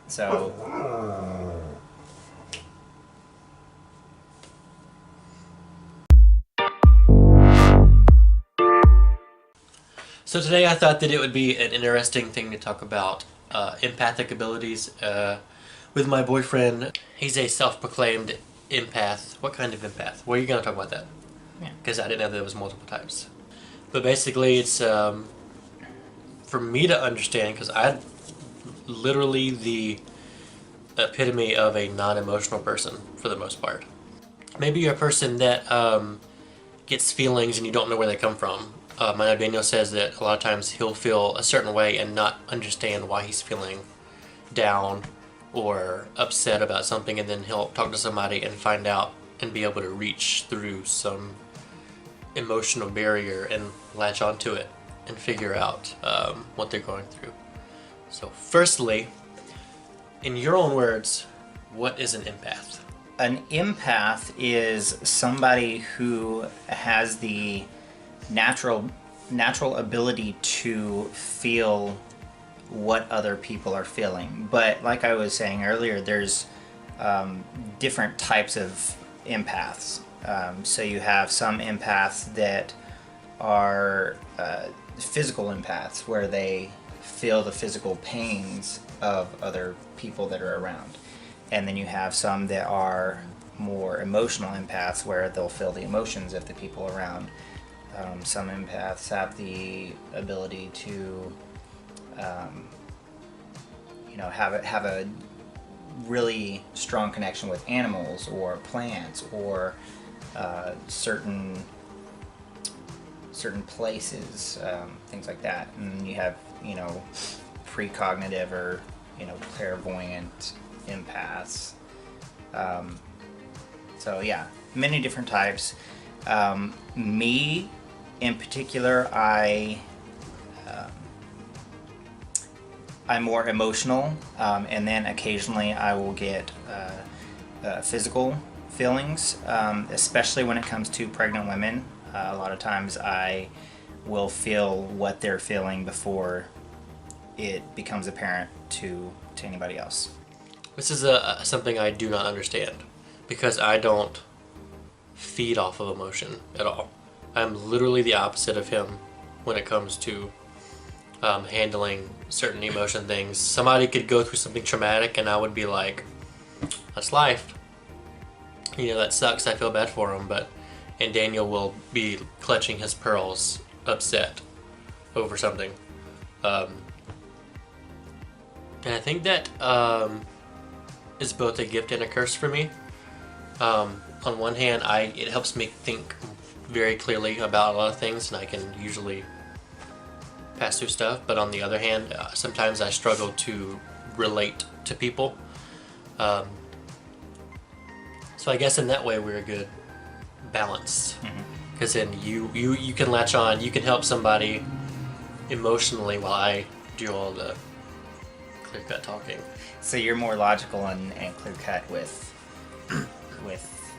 So So today I thought that it would be an interesting thing to talk about empathic abilities with my boyfriend. He's a self-proclaimed empath. What kind of empath? Well, you're going to talk about that. Yeah. Because I didn't know there was multiple types. But basically it's for me to understand, because I'm literally the epitome of a non-emotional person for the most part. Maybe you're a person that gets feelings and you don't know where they come from. I know Daniel says that a lot of times he'll feel a certain way and not understand why he's feeling down or upset about something, and then he'll talk to somebody and find out and be able to reach through some emotional barrier and latch onto it and figure out what they're going through. So firstly, in your own words, what is an empath? an empath is somebody who has the natural ability to feel what other people are feeling. But like I was saying earlier, there's different types of empaths. So you have some empaths that are physical empaths, where they feel the physical pains of other people that are around. And then you have some that are more emotional empaths, where they'll feel the emotions of the people around. Some empaths have the ability to have a really strong connection with animals or plants or certain places, things like that. And you have precognitive or clairvoyant empaths. So yeah, many different types. Me in particular, I'm more emotional, and then occasionally I will get physical feelings, especially when it comes to pregnant women. A lot of times I will feel what they're feeling before it becomes apparent to anybody else. This is something I do not understand, because I don't feed off of emotion at all. I'm literally the opposite of him when it comes to handling certain emotion things. Somebody could go through something traumatic and I would be like, that's life. That sucks, I feel bad for him. And Daniel will be clutching his pearls, upset over something. And I think that is both a gift and a curse for me. On one hand, it helps me think very clearly about a lot of things, and I can usually pass through stuff. But on the other hand, sometimes I struggle to relate to people. So I guess in that way we're a good balance, because then you can latch on, you can help somebody emotionally while I do all the clear-cut talking. So you're more logical and clear-cut with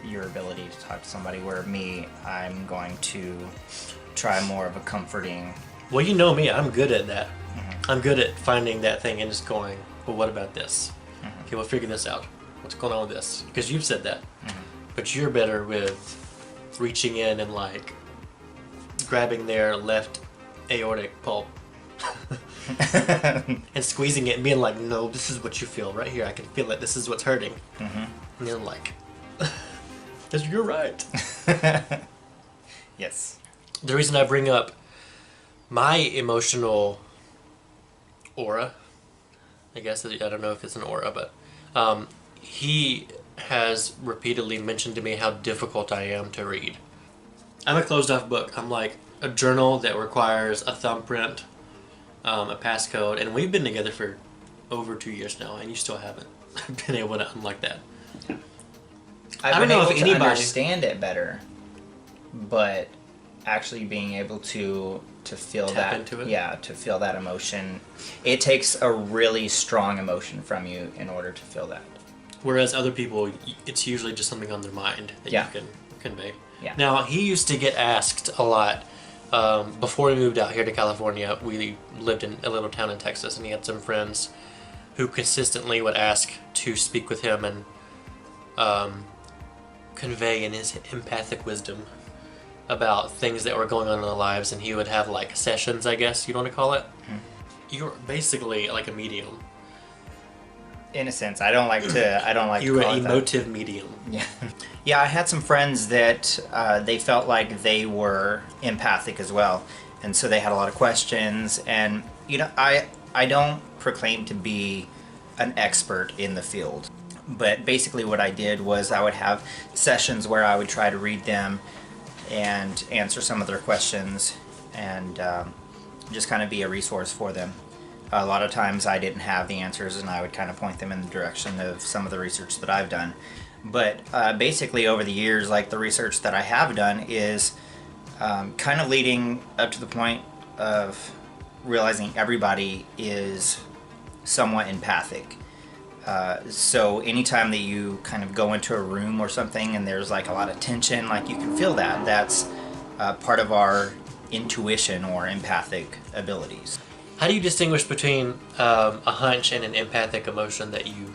your ability to talk to somebody, where me, I'm going to try more of a comforting... Well, you know me, I'm good at that. I'm good at finding that thing and just going, well, what about this? Okay, we'll figure this out. What's going on with this? Because you've said that. But you're better with reaching in and grabbing their left aortic pulp and squeezing it and being like, no, this is what you feel right here. I can feel it. This is what's hurting. And you're like, you're right. Yes. The reason I bring up my emotional aura, I guess, I don't know if it's an aura, but he has repeatedly mentioned to me how difficult I am to read. I'm a closed off book. I'm like a journal that requires a thumbprint, a passcode, and we've been together for over 2 years now, and you still haven't been able to unlock that. I don't know if anybody understand it better, but actually being able to feel tap into it. Yeah, to feel that emotion, it takes a really strong emotion from you in order to feel that. Whereas other people, it's usually just something on their mind that you can convey. Yeah. Now, he used to get asked a lot. Before we moved out here to California, we lived in a little town in Texas, and he had some friends who consistently would ask to speak with him and convey in his empathic wisdom about things that were going on in their lives, and he would have like sessions, I guess you'd want to call it. You're basically like a medium. In a sense, I don't like to. You're call an it that. emotive medium. Yeah, yeah. I had some friends that they felt like they were empathic as well, and so they had a lot of questions. And I don't proclaim to be an expert in the field, but basically what I did was I would have sessions where I would try to read them and answer some of their questions, and just kind of be a resource for them. A lot of times I didn't have the answers, and I would kind of point them in the direction of some of the research that I've done. But basically over the years, like the research that I have done is kind of leading up to the point of realizing everybody is somewhat empathic. So anytime that you kind of go into a room or something and there's like a lot of tension, like you can feel that. That's part of our intuition or empathic abilities. How do you distinguish between a hunch and an empathic emotion that you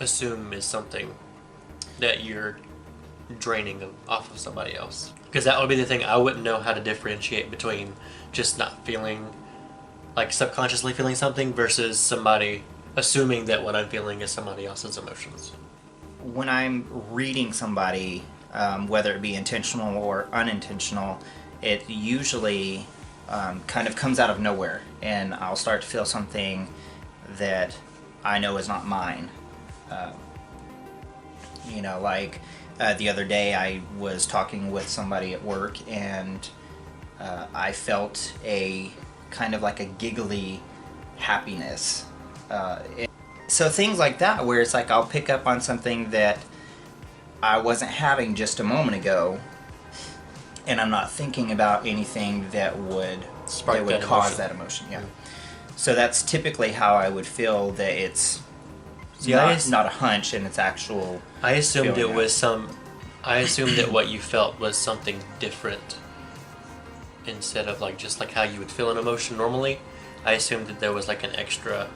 assume is something that you're draining off of somebody else? Because that would be the thing I wouldn't know how to differentiate between just not feeling, like subconsciously feeling something versus somebody assuming that what I'm feeling is somebody else's emotions. When I'm reading somebody, whether it be intentional or unintentional, it usually kind of comes out of nowhere, and I'll start to feel something that I know is not mine. Like the other day I was talking with somebody at work, and I felt a kind of like a giggly happiness. So things like that, where it's like I'll pick up on something that I wasn't having just a moment ago, and I'm not thinking about anything that would cause that emotion. Yeah. So that's typically how I would feel that it's not a hunch, and it's actual. I assumed it feeling. was I assumed that what you felt was something different instead of like just like how you would feel an emotion normally. I assumed that there was like an extra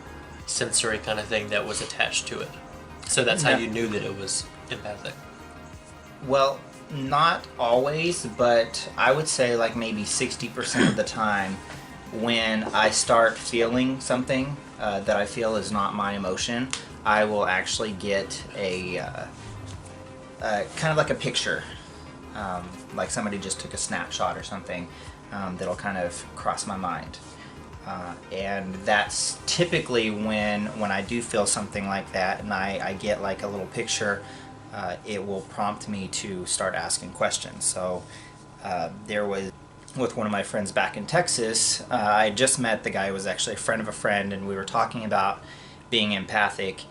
sensory kind of thing that was attached to it. So that's how you knew that it was empathic. Well, not always, but I would say like maybe 60% of the time when I start feeling something that I feel is not my emotion, I will actually get a kind of like a picture, like somebody just took a snapshot or something that'll kind of cross my mind. And that's typically when I do feel something like that and I get like a little picture, it will prompt me to start asking questions. So there was, with one of my friends back in Texas, I just met the guy who was actually a friend of a friend, and we were talking about being empathic,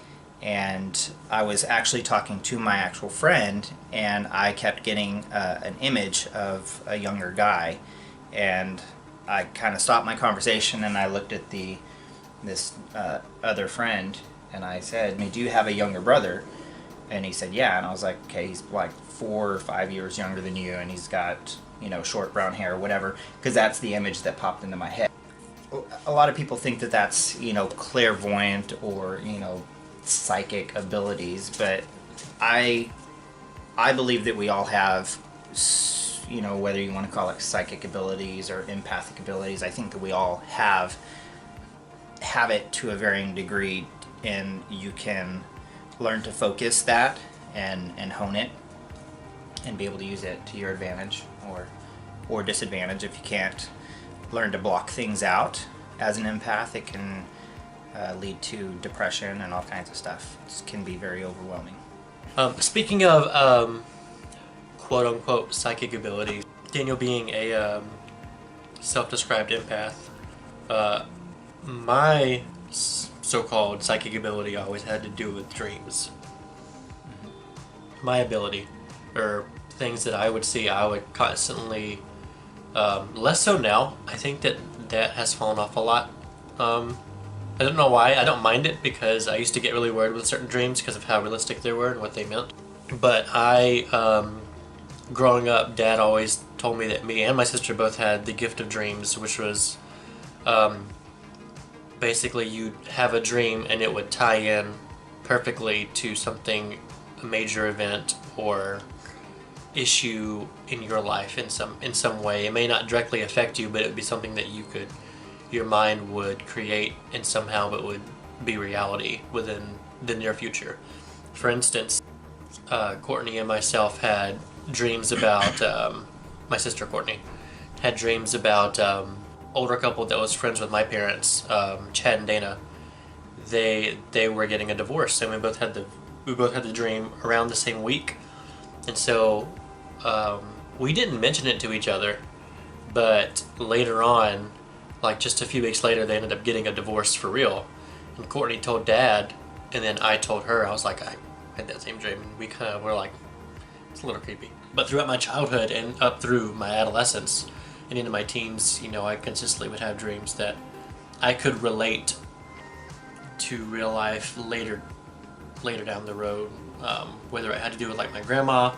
and I was actually talking to my actual friend, and I kept getting an image of a younger guy, and I kind of stopped my conversation and I looked at this other friend, and I said, "Do you have a younger brother?" And he said, "Yeah." And I was like, "Okay, he's like 4 or 5 years younger than you, and he's got, short brown hair or whatever," because that's the image that popped into my head. A lot of people think that that's, clairvoyant or, psychic abilities, but I believe that we all have, whether you want to call it psychic abilities or empathic abilities, I think that we all have it to a varying degree, and you can learn to focus that and hone it and be able to use it to your advantage or disadvantage. If you can't learn to block things out as an empath, it can lead to depression and all kinds of stuff. It can be very overwhelming. Speaking of quote-unquote psychic abilities, Daniel being a self-described empath, my so-called psychic ability always had to do with dreams. My ability, or things that I would see, I would constantly, less so now, I think that has fallen off a lot. I don't know why. I don't mind it because I used to get really worried with certain dreams because of how realistic they were and what they meant. But growing up, Dad always told me that me and my sister both had the gift of dreams, which was basically you'd have a dream and it would tie in perfectly to something, a major event or issue in your life in some way. It may not directly affect you, but it would be something that your mind would create, and somehow it would be reality within the near future. For instance, Courtney and myself had dreams about my sister Courtney had dreams about older couple that was friends with my parents, Chad and Dana. They were getting a divorce, and we both had the dream around the same week, and so we didn't mention it to each other, but later on, like just a few weeks later, they ended up getting a divorce for real. And Courtney told Dad, and then I told her. I was like, I had that same dream, and we kind of were like, it's a little creepy. But throughout my childhood and up through my adolescence and into my teens, I consistently would have dreams that I could relate to real life later down the road, whether it had to do with like my grandma,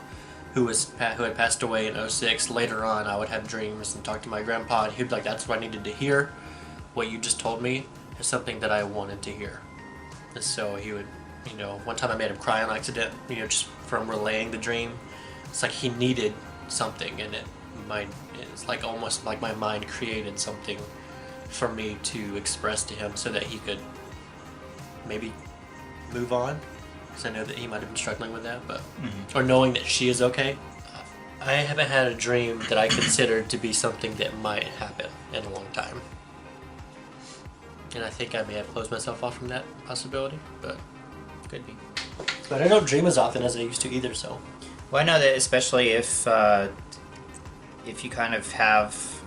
who had passed away in '06. Later on, I would have dreams and talk to my grandpa, and he'd be like, "That's what I needed to hear. What you just told me is something that I wanted to hear." And so he would, one time I made him cry on accident, just from relaying the dream. It's like he needed something, and it's like almost like my mind created something for me to express to him so that he could maybe move on, because I know that he might have been struggling with that, but or knowing that she is okay. I haven't had a dream that I considered to be something that might happen in a long time, and I think I may have closed myself off from that possibility, but Could be. But I don't dream as often as I used to either, so. Well, I know that especially if you kind of have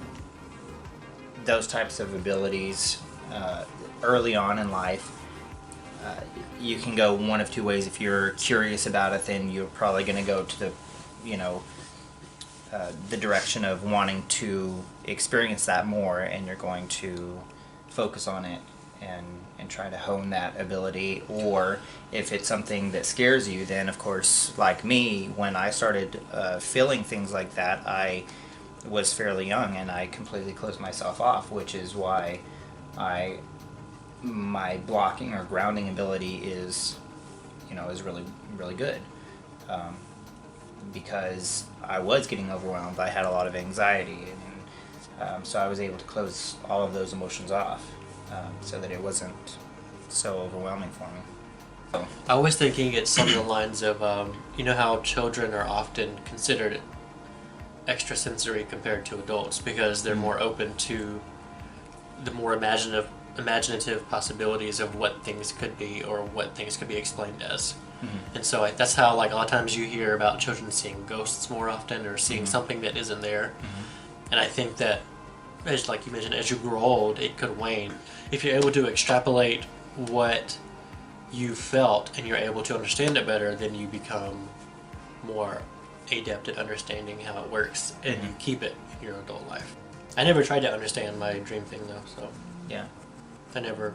those types of abilities early on in life, you can go one of two ways. If you're curious about it, then you're probably going to go to the direction of wanting to experience that more, and you're going to focus on it and try to hone that ability. Or if it's something that scares you, then of course, like me, when I started feeling things like that, I was fairly young and I completely closed myself off, which is why my blocking or grounding ability is really, really good, because I was getting overwhelmed. I had a lot of anxiety, and so I was able to close all of those emotions off, so that it wasn't so overwhelming for me. So, I was thinking it's something along the lines of, how children are often considered extrasensory compared to adults because they're more open to the more imaginative possibilities of what things could be or what things could be explained as. And so that's how, like, a lot of times you hear about children seeing ghosts more often or seeing something that isn't there. And I think that, as like you mentioned, as you grow old, it could wane. If you're able to extrapolate what you felt and you're able to understand it better, then you become more adept at understanding how it works, and you keep it in your adult life. I never tried to understand my dream thing though, so yeah. I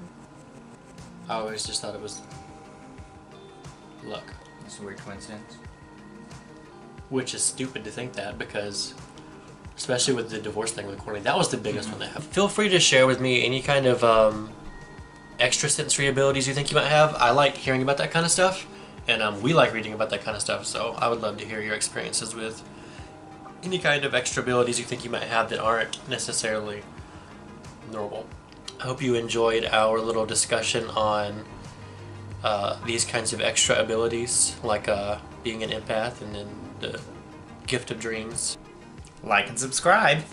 always just thought it was luck. It's a weird coincidence. Which is stupid to think that, because especially with the divorce thing with Courtney, that was the biggest one that happened. Feel free to share with me any kind of extrasensory abilities you think you might have. I like hearing about that kind of stuff, and we like reading about that kind of stuff, so I would love to hear your experiences with any kind of extra abilities you think you might have that aren't necessarily normal. I hope you enjoyed our little discussion on these kinds of extra abilities, like being an empath and then the gift of dreams. Like and subscribe.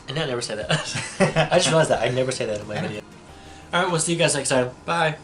And I never say that. I just realized that I never say that in my video. Alright, we'll see you guys next time. Bye.